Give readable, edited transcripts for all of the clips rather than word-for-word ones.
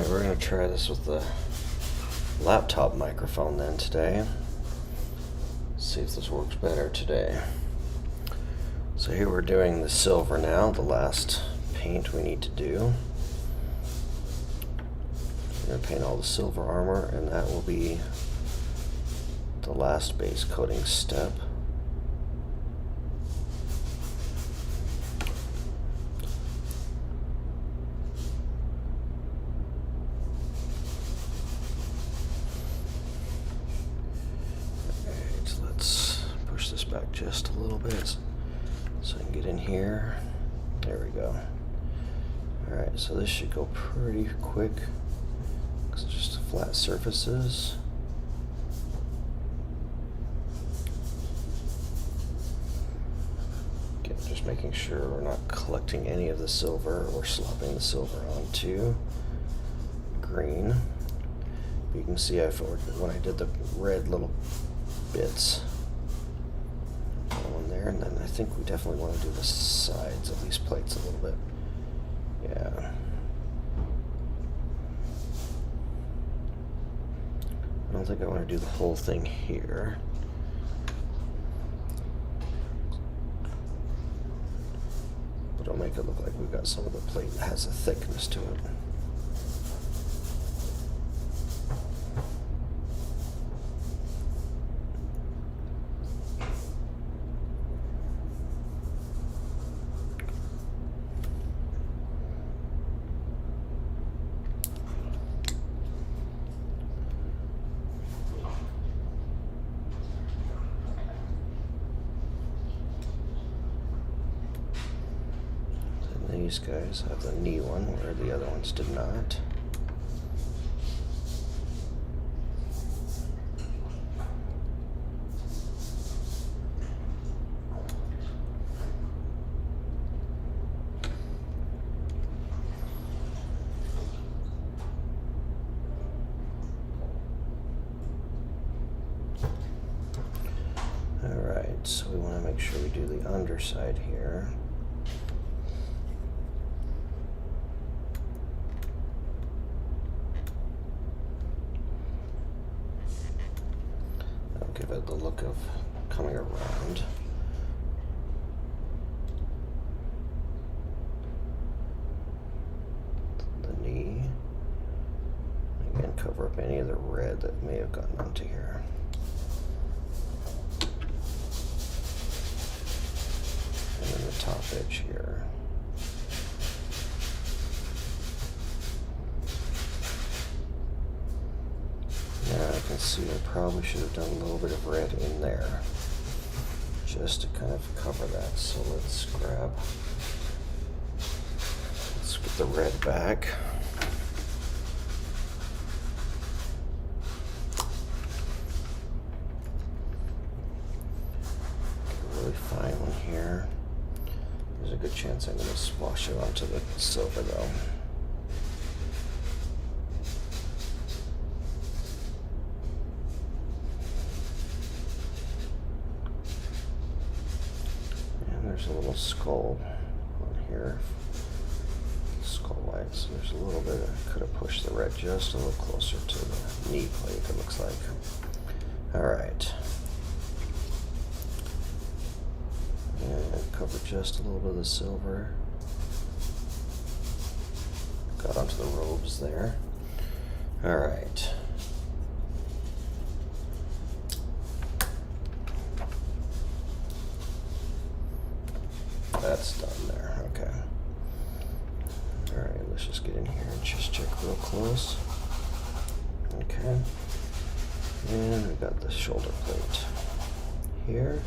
we're going to try this with the laptop microphone then today. See if this works better today. So here we're doing the silver now, the last paint we need to do. We're going to paint all the silver armor, and that will be the last base coating step. Back just a little bit so I can get in here. There we go. Alright, so this should go pretty quick because it's just flat surfaces. Again, just making sure we're not collecting any of the silver or slopping the silver onto green. You can see when I did the red little bits there, and then I think we definitely want to do the sides of these plates a little bit. Yeah. I don't think I want to do the whole thing here. But it'll make it look like we've got some of the plate that has a thickness to it. These guys have the knee one where the other ones did not. Alright, so we want to make sure we do the underside here. Give it the look of coming around. The knee. Again, cover up any of the red that may have gotten onto here. And then the top edge here. I can see I probably should have done a little bit of red in there just to kind of cover that. So let's get the red back. Get a really fine one here. There's a good chance I'm going to swash it onto the silver though. There's a little skull on here, skull white, so there's a little bit, I could have pushed the red just a little closer to the knee plate, it looks like. Alright. And cover just a little bit of the silver. Got onto the robes there. Alright. That's done there, okay. Alright, let's just get in here and just check real close. Okay. And we got the shoulder plate here.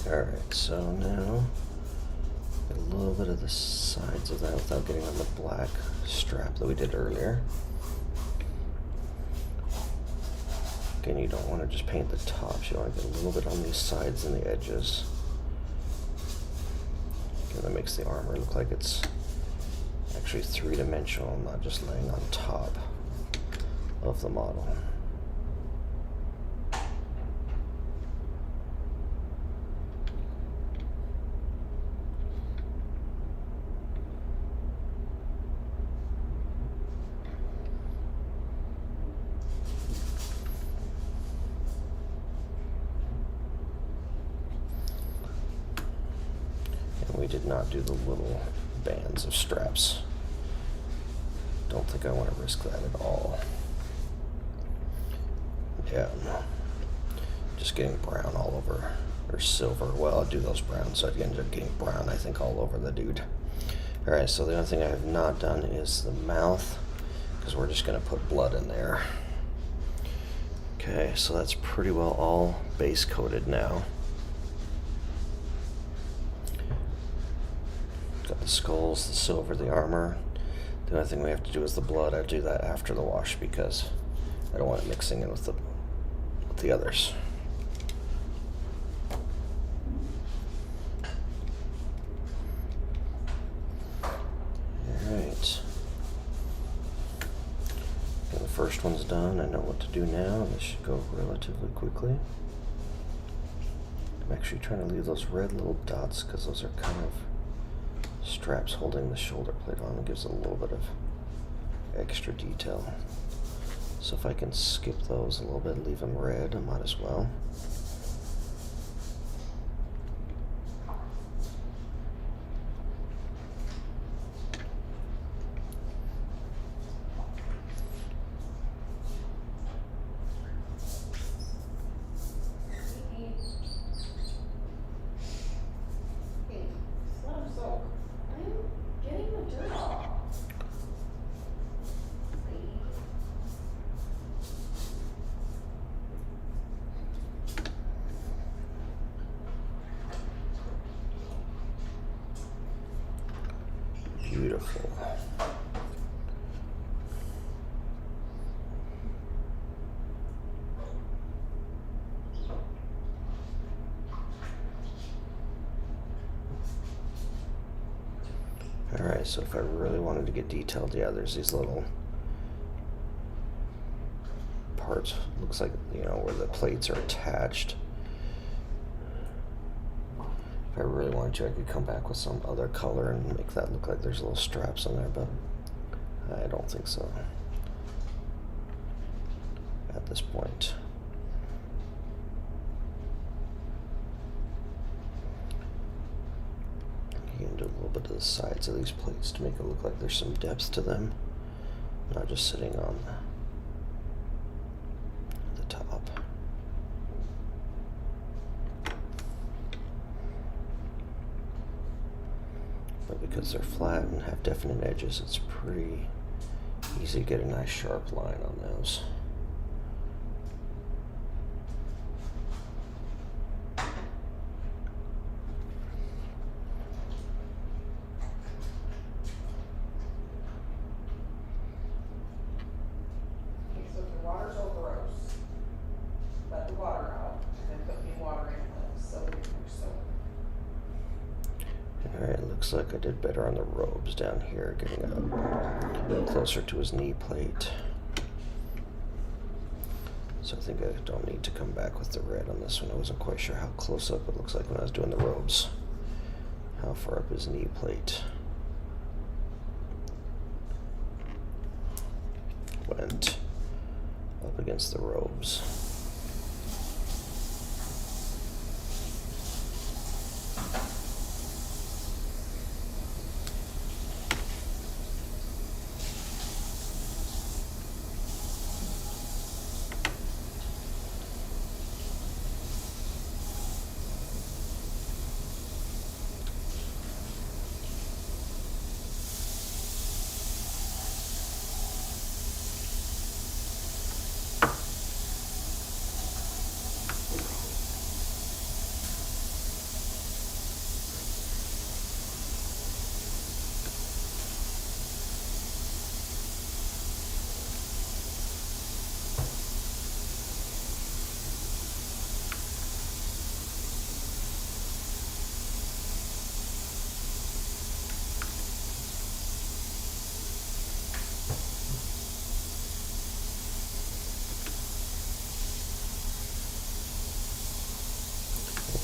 Alright, so now get a little bit of the sides of that without getting on the black strap that we did earlier. Again, you don't want to just paint the tops, you want to get a little bit on these sides and the edges. And that makes the armor look like it's actually three-dimensional, not just laying on top of the model. We did not do the little bands of straps. Don't think I want to risk that at all. Yeah, just getting brown all over, or silver. Well, I'll do those browns, so I'd end up getting brown, I think, all over the dude. Alright, so the only thing I have not done is the mouth, because we're just going to put blood in there. Okay, so that's pretty well all base coated now. Got the skulls, the silver, the armor. The only thing we have to do is the blood. I'll do that after the wash because I don't want it mixing in with the others. Alright. The first one's done. I know what to do now. This should go relatively quickly. I'm actually trying to leave those red little dots because those are kind of straps holding the shoulder plate on. It gives it a little bit of extra detail. So if I can skip those a little bit, leave them red, I might as well. Beautiful. Alright, so if I really wanted to get detailed, yeah, there's these little parts, looks like, you know, where the plates are attached. If I really wanted to, I could come back with some other color and make that look like there's little straps on there, but I don't think so at this point. You can do a little bit of the sides of these plates to make it look like there's some depth to them, not just sitting on the top. But because they're flat and have definite edges, it's pretty easy to get a nice sharp line on those. Alright, looks like I did better on the robes down here, getting up closer to his knee plate. So I think I don't need to come back with the red on this one. I wasn't quite sure how close up it looks like when I was doing the robes. How far up his knee plate went up against the robes.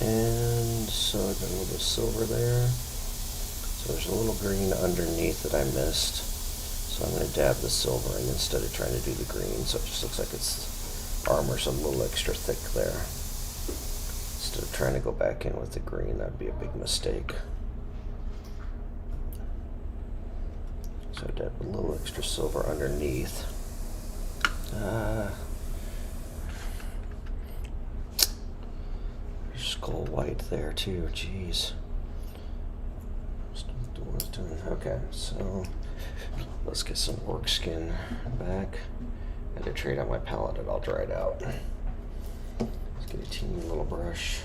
And so I got a little bit of silver there. So there's a little green underneath that I missed. So I'm going to dab the silver in instead of trying to do the green, so it just looks like its armor's a little extra thick there. Instead of trying to go back in with the green, that'd be a big mistake. So I dab a little extra silver underneath. Skull white there too, jeez. Okay, so let's get some orc skin back. I had to trade out my palette, it all dried out. Let's get a teeny little brush.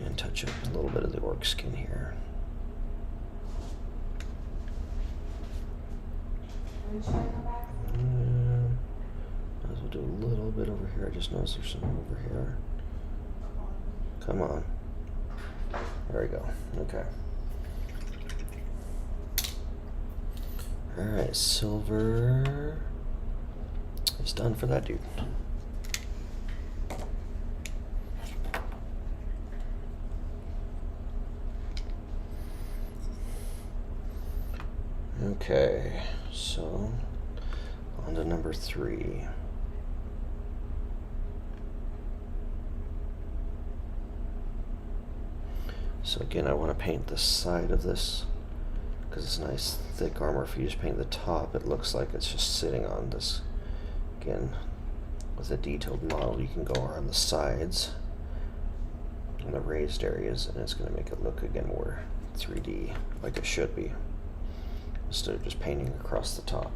And touch up a little bit of the orc skin here. Might as well do a little bit over here. I just noticed there's some over here. Come on. There we go. Okay. Alright, silver is done for that dude. Okay, so on to number 3. So again, I want to paint the side of this because it's nice thick armor. If you just paint the top, it looks like it's just sitting on this. Again, with a detailed model, you can go around the sides and the raised areas, and it's going to make it look again more 3D like it should be, instead of just painting across the top.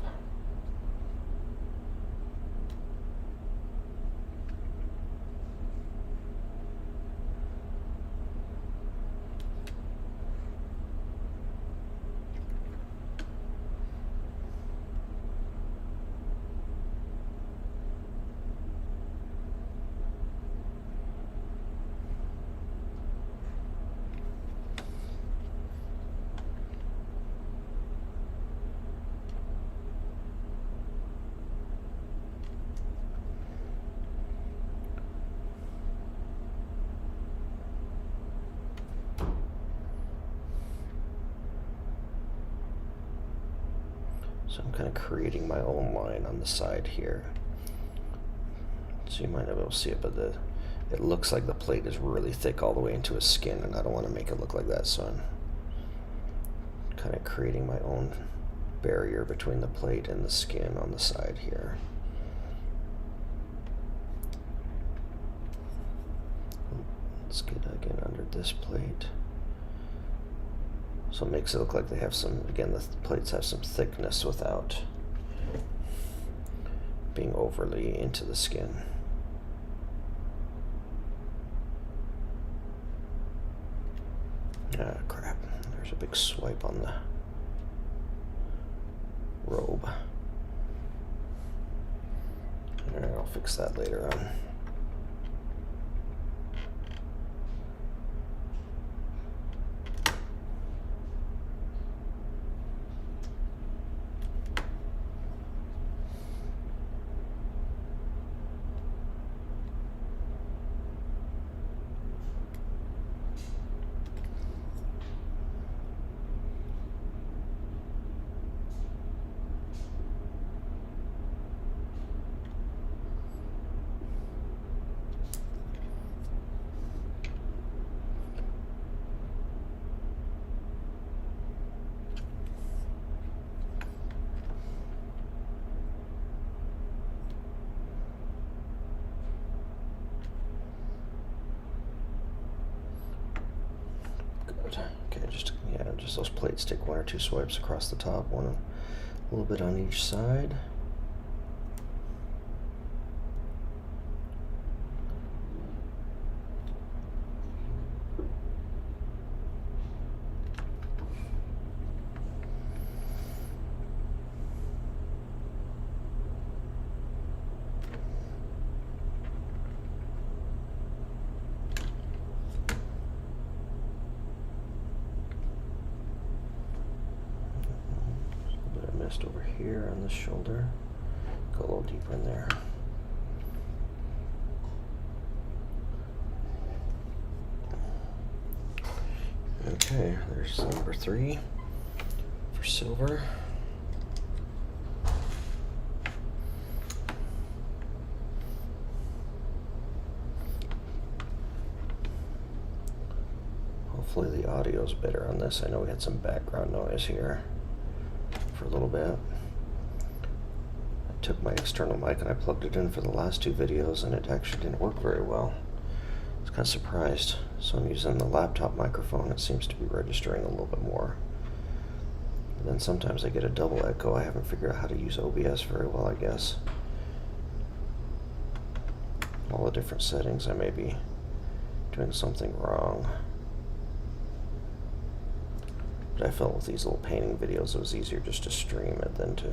So I'm kind of creating my own line on the side here. So you might not be able to see it, but it looks like the plate is really thick all the way into his skin, and I don't want to make it look like that, so I'm kind of creating my own barrier between the plate and the skin on the side here. Let's get again under this plate. So it makes it look like they have some, again, the plates have some thickness without being overly into the skin. Ah, crap. There's a big swipe on the robe. Alright, I'll fix that later on. Okay, just those plates. Take 1 or 2 swipes across the top, one a little bit on each side. Over here on the shoulder, go a little deeper in there. Okay, there's number 3 for silver. Hopefully the audio's better on this. I know we had some background noise here for a little bit. I took my external mic and I plugged it in for the last 2 videos and it actually didn't work very well. I was kind of surprised. So I'm using the laptop microphone. It seems to be registering a little bit more. But then sometimes I get a double echo. I haven't figured out how to use OBS very well, I guess. All the different settings, I may be doing something wrong. But I felt with these little painting videos it was easier just to stream it than to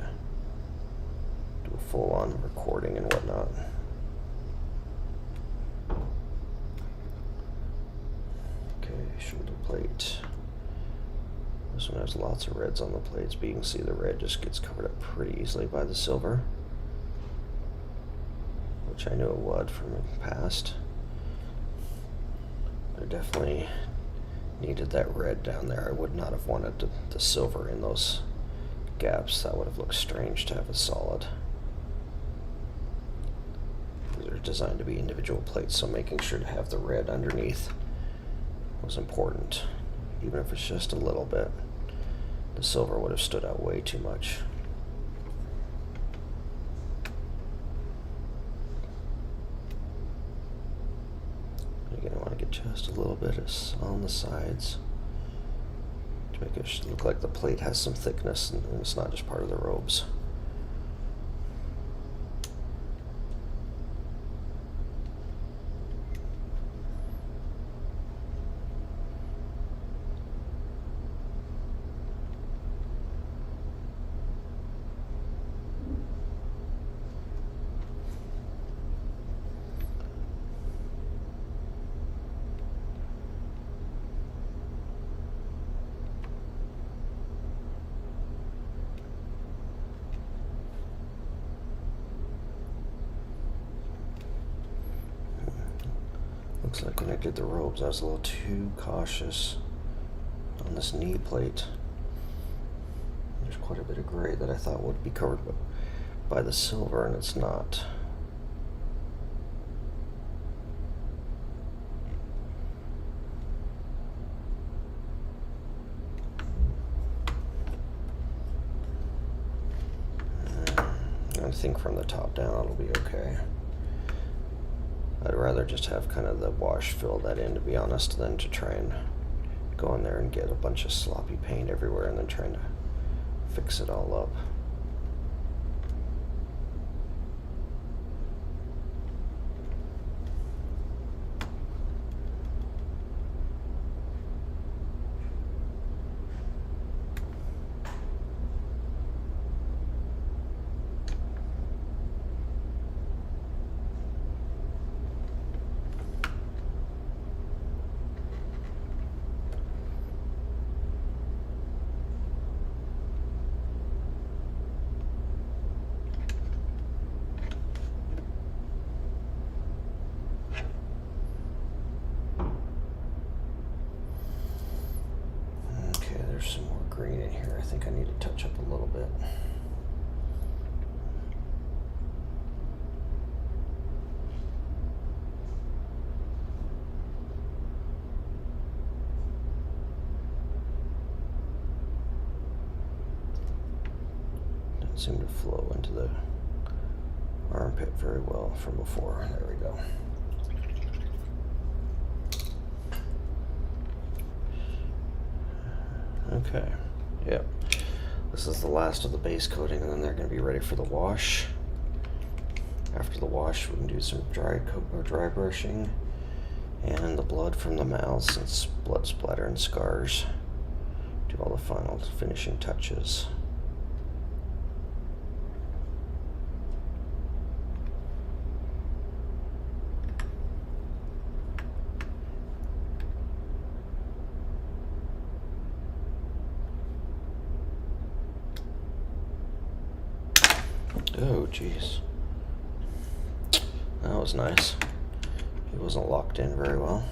do a full-on recording and whatnot. Okay, shoulder plate. This one has lots of reds on the plates, but you can see the red just gets covered up pretty easily by the silver, which I knew it would from the past. I definitely needed that red down there. I would not have wanted the silver in those gaps. That would have looked strange to have a solid. They're designed to be individual plates, so making sure to have the red underneath was important. Even if it's just a little bit, the silver would have stood out way too much. Again, I want to get just a little bit on the sides to make it look like the plate has some thickness and it's not just part of the robes. Looks like when I did the robes, I was a little too cautious on this knee plate. There's quite a bit of gray that I thought would be covered by the silver, and it's not. I think from the top down it'll be okay. I'd rather just have kind of the wash fill that in, to be honest, than to try and go in there and get a bunch of sloppy paint everywhere and then trying to fix it all up. There's some more green in here. I think I need to touch up a little bit. Doesn't seem to flow into the armpit very well from before. There we go. Okay, yep. This is the last of the base coating, and then they're going to be ready for the wash. After the wash, we can do some dry brushing, and the blood from the mouths and blood splatter and scars. Do all the final finishing touches. Oh, jeez. That was nice. It wasn't locked in very well.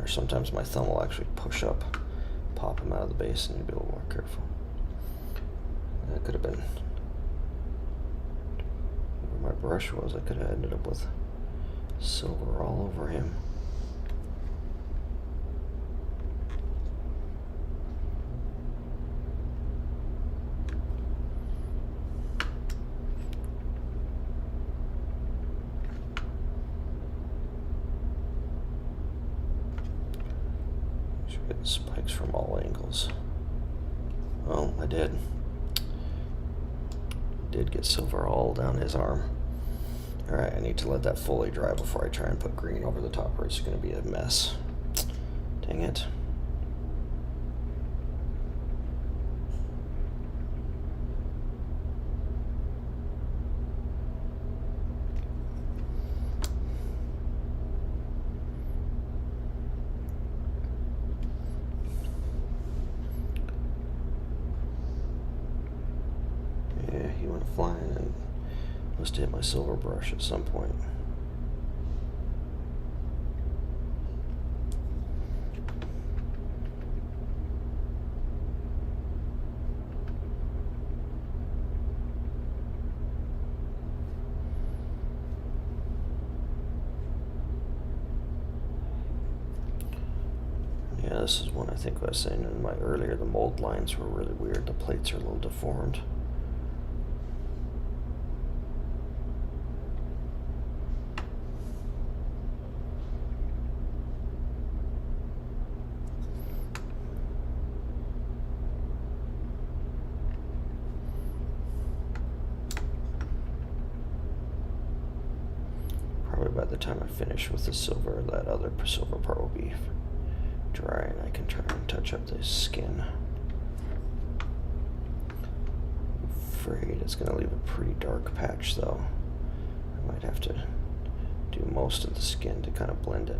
sometimes my thumb will actually push up, pop him out of the base, and you need to be a little more careful. That could have been where my brush was. I could have ended up with silver all over him. Getting spikes from all angles. Oh, I did get silver all down his arm. Alright, I need to let that fully dry before I try and put green over the top, or it's going to be a mess. Dang it. He went flying and must have hit my silver brush at some point. Yeah, this is one I think I was saying in my earlier, the mold lines were really weird. The plates are a little deformed. By the time I finish with the silver, that other silver part will be dry and I can try and touch up the skin. I'm afraid it's going to leave a pretty dark patch though. I might have to do most of the skin to kind of blend it.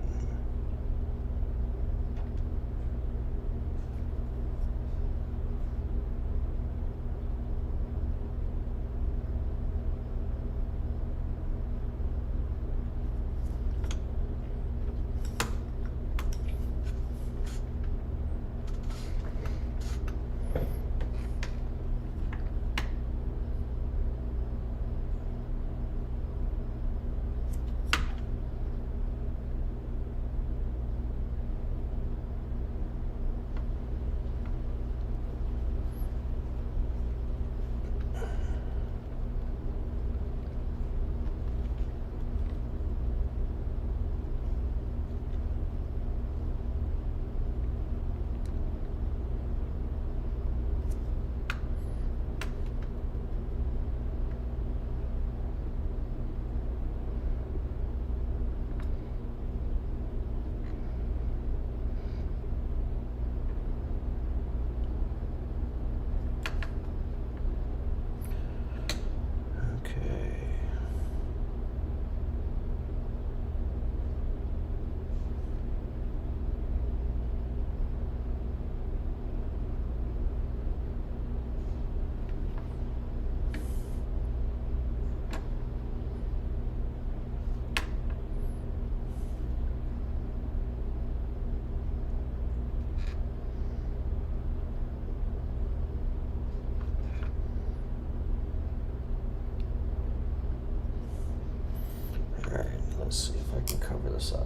Let's see if I can cover this up.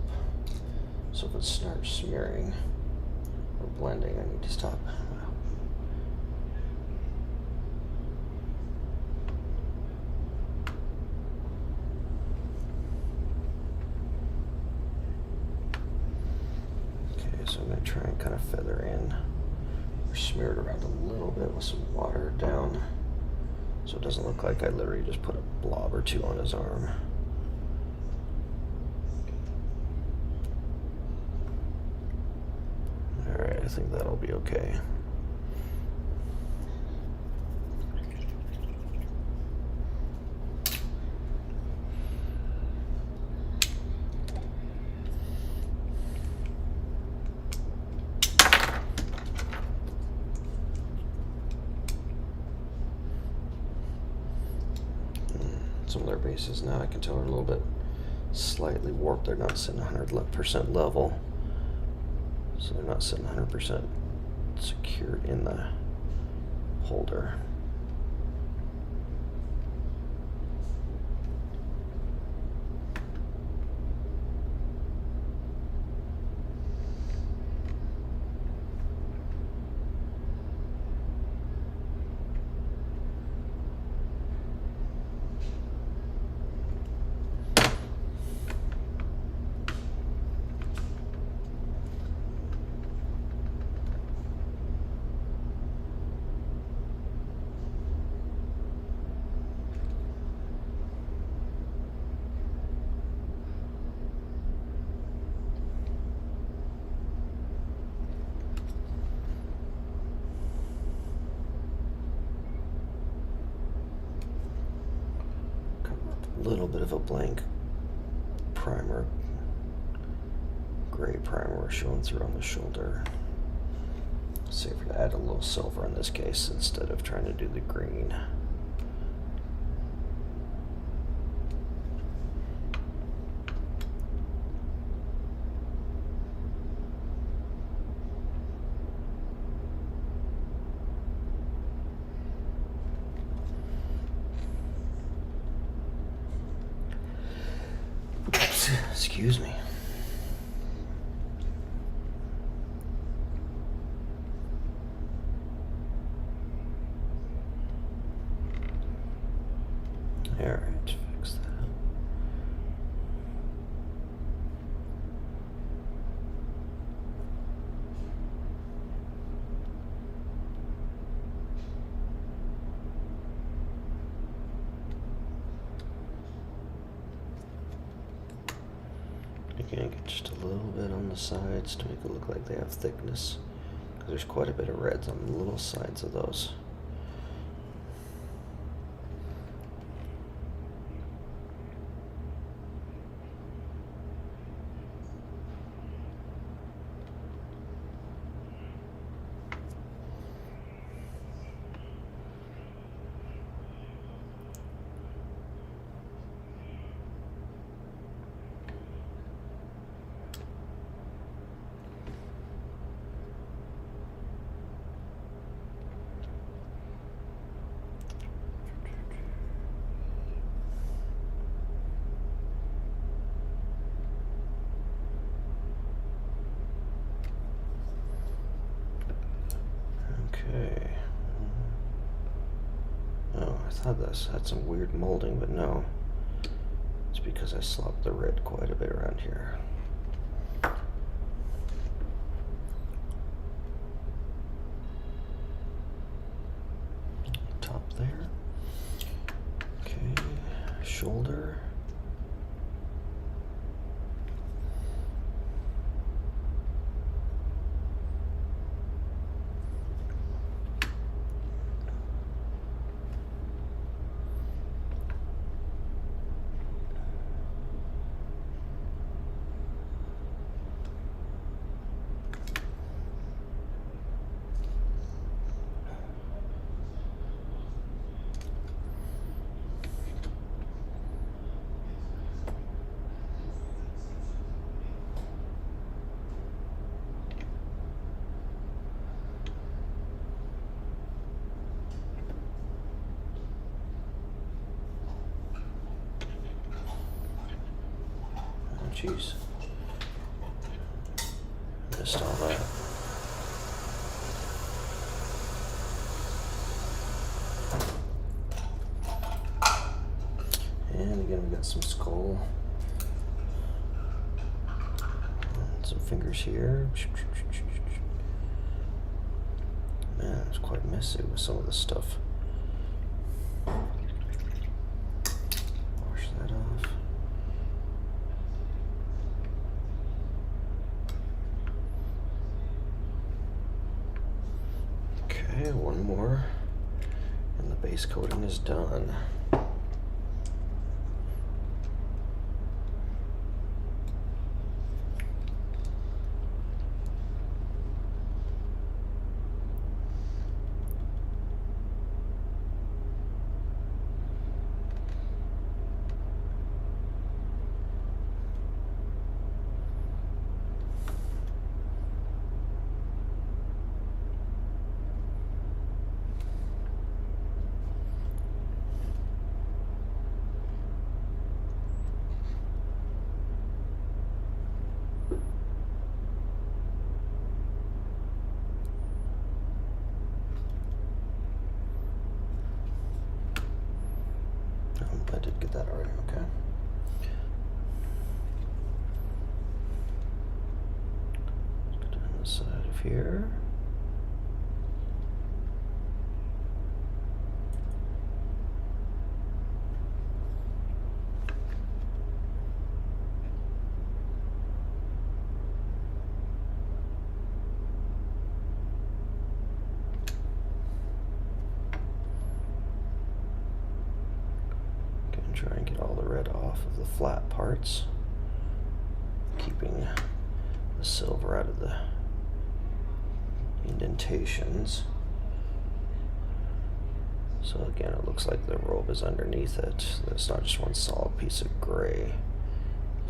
So if it starts smearing or blending, I need to stop. Okay, so I'm going to try and kind of feather in or smear it around a little bit with some water down so it doesn't look like I literally just put a blob or two on his arm. I think that'll be okay. Some of their bases now I can tell are a little bit slightly warped. They're not sitting 100% level. So they're not sitting 100% secured in the holder. A little bit of a blank primer, gray primer showing through on the shoulder. Safer to add a little silver in this case instead of trying to do the green. Excuse me. All right, fix that up. Again, get just a little bit on the sides to make it look like they have thickness, because there's quite a bit of reds on the little sides of those. Okay. Oh, I thought this had some weird molding, but no. It's because I slopped the red quite a bit around here. Top there. Okay, shoulder. Jeez. Missed all that. And again, we got some skull. And some fingers here. Man, it's quite messy with some of this stuff. Wash that off. Okay, one more, and the base coating is done. I did get that already, okay. Let's go down the side of here. Try and get all the red off of the flat parts, keeping the silver out of the indentations. So again, it looks like the robe is underneath it. It's not just one solid piece of gray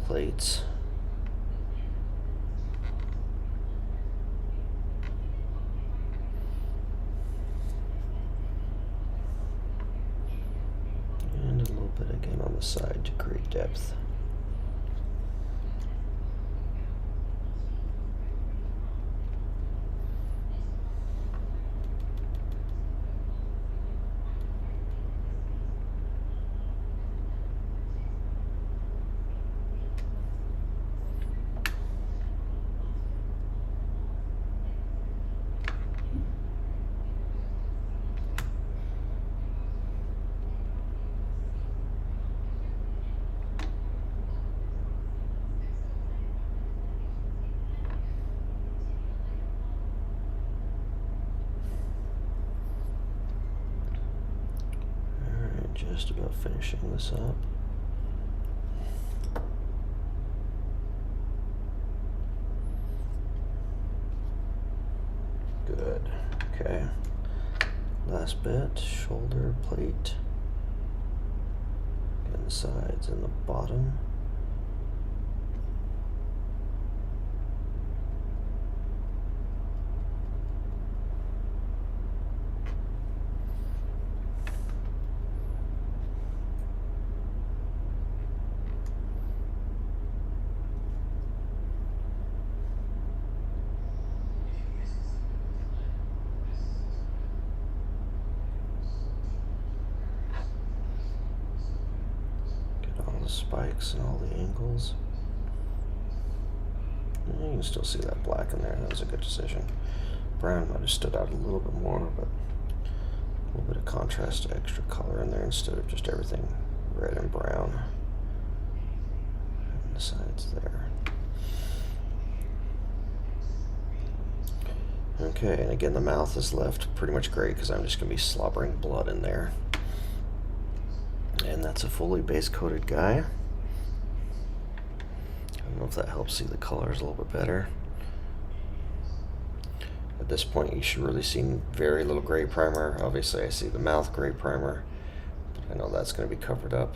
plates. But again on the side to create depth. Just about finishing this up. Good. Okay. Last bit, shoulder plate. And the sides and the bottom. The spikes and all the angles. And you can still see that black in there. That was a good decision. Brown might have stood out a little bit more, but a little bit of contrast, extra color in there instead of just everything red and brown. And the sides there. Okay, and again the mouth is left pretty much gray because I'm just going to be slobbering blood in there. And that's a fully base coated guy. I don't know if that helps see the colors a little bit better. At this point you should really see very little gray primer. Obviously I see the mouth gray primer, but I know that's going to be covered up.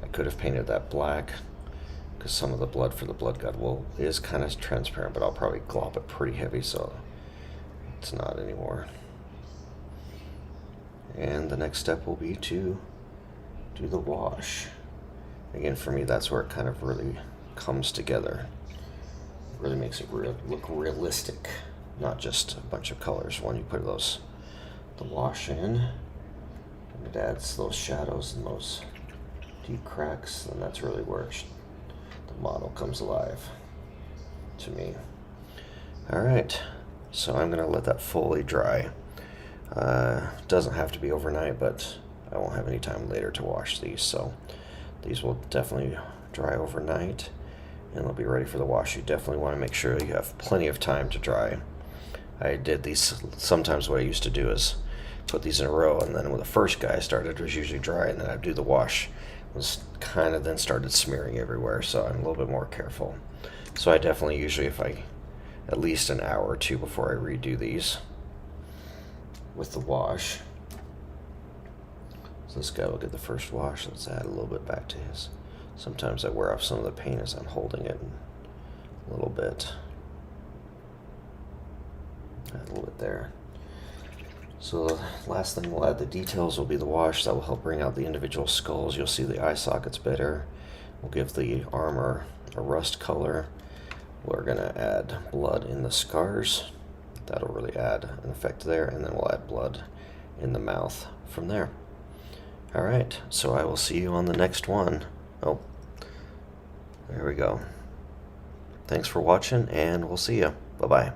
I could have painted that black because some of the blood for the blood god wool is kind of transparent, but I'll probably glop it pretty heavy so it's not anymore. And the next step will be to do the wash. Again, for me, that's where it kind of really comes together. It really makes it look realistic, not just a bunch of colors. When you put the wash in, and it adds those shadows and those deep cracks, and that's really where the model comes alive to me. All right, so I'm gonna let that fully dry. Doesn't have to be overnight, but I won't have any time later to wash these, so these will definitely dry overnight and they'll be ready for the wash. You definitely want to make sure you have plenty of time to dry. I did these, sometimes what I used to do is put these in a row, and then when the first guy started, it was usually dry, and then I'd do the wash. It was kind of then started smearing everywhere, so I'm a little bit more careful. So I definitely usually, at least an hour or two before I redo these with the wash. So this guy will get the first wash. Let's add a little bit back to his. Sometimes I wear off some of the paint as I'm holding it a little bit. Add a little bit there. So the last thing we'll add the details will be the wash. That will help bring out the individual skulls. You'll see the eye sockets better. We'll give the armor a rust color. We're gonna add blood in the scars. That'll really add an effect there, and then we'll add blood in the mouth from there. Alright, so I will see you on the next one. Oh, there we go. Thanks for watching, and we'll see you. Bye-bye.